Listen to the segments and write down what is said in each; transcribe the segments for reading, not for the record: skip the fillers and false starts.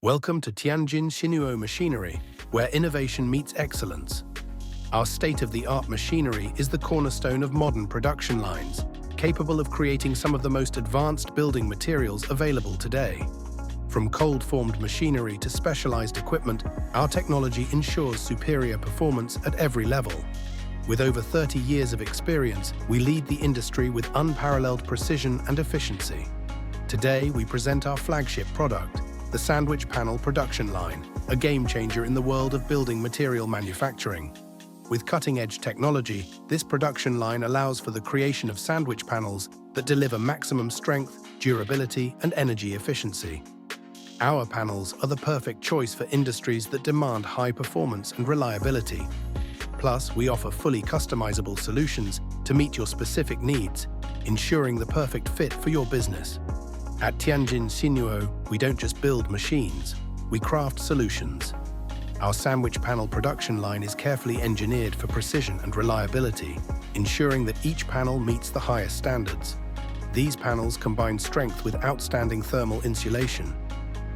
Welcome to Tianjin Xinnuo Machinery, where innovation meets excellence. Our state-of-the-art machinery is the cornerstone of modern production lines, capable of creating some of the most advanced building materials available today. From cold-formed machinery to specialized equipment, our technology ensures superior performance at every level. With over 30 years of experience, we lead the industry with unparalleled precision and efficiency. Today, we present our flagship product, the sandwich panel production line, a game-changer in the world of building material manufacturing. With cutting-edge technology, this production line allows for the creation of sandwich panels that deliver maximum strength, durability, and energy efficiency. Our panels are the perfect choice for industries that demand high performance and reliability. Plus, we offer fully customizable solutions to meet your specific needs, ensuring the perfect fit for your business. At Tianjin Xinnuo, we don't just build machines, we craft solutions. Our sandwich panel production line is carefully engineered for precision and reliability, ensuring that each panel meets the highest standards. These panels combine strength with outstanding thermal insulation,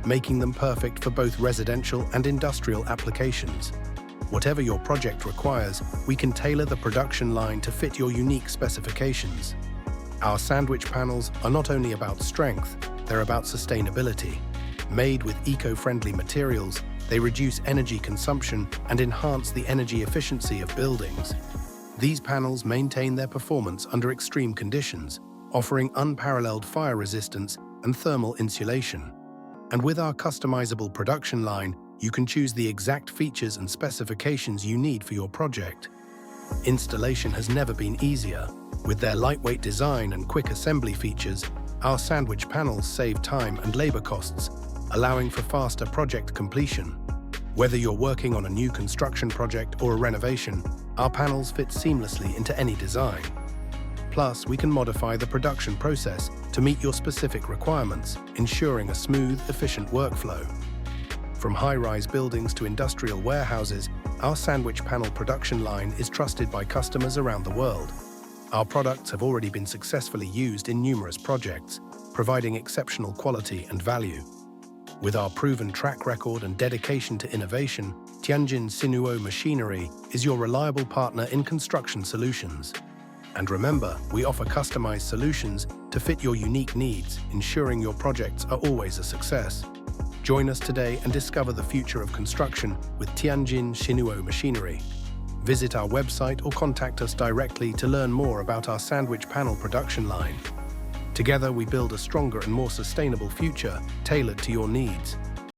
making them perfect for both residential and industrial applications. Whatever your project requires, we can tailor the production line to fit your unique specifications. Our sandwich panels are not only about strength, they're about sustainability. Made with eco-friendly materials, they reduce energy consumption and enhance the energy efficiency of buildings. These panels maintain their performance under extreme conditions, offering unparalleled fire resistance and thermal insulation. And with our customizable production line, you can choose the exact features and specifications you need for your project. Installation has never been easier. With their lightweight design and quick assembly features, our sandwich panels save time and labor costs, allowing for faster project completion. Whether you're working on a new construction project or a renovation, our panels fit seamlessly into any design. Plus, we can modify the production process to meet your specific requirements, ensuring a smooth, efficient workflow. From high-rise buildings to industrial warehouses, our sandwich panel production line is trusted by customers around the world. Our products have already been successfully used in numerous projects, providing exceptional quality and value. With our proven track record and dedication to innovation, Tianjin Xinnuo Machinery is your reliable partner in construction solutions. And remember, we offer customized solutions to fit your unique needs, ensuring your projects are always a success. Join us today and discover the future of construction with Tianjin Xinnuo Machinery. Visit our website or contact us directly to learn more about our sandwich panel production line. Together, we build a stronger and more sustainable future tailored to your needs.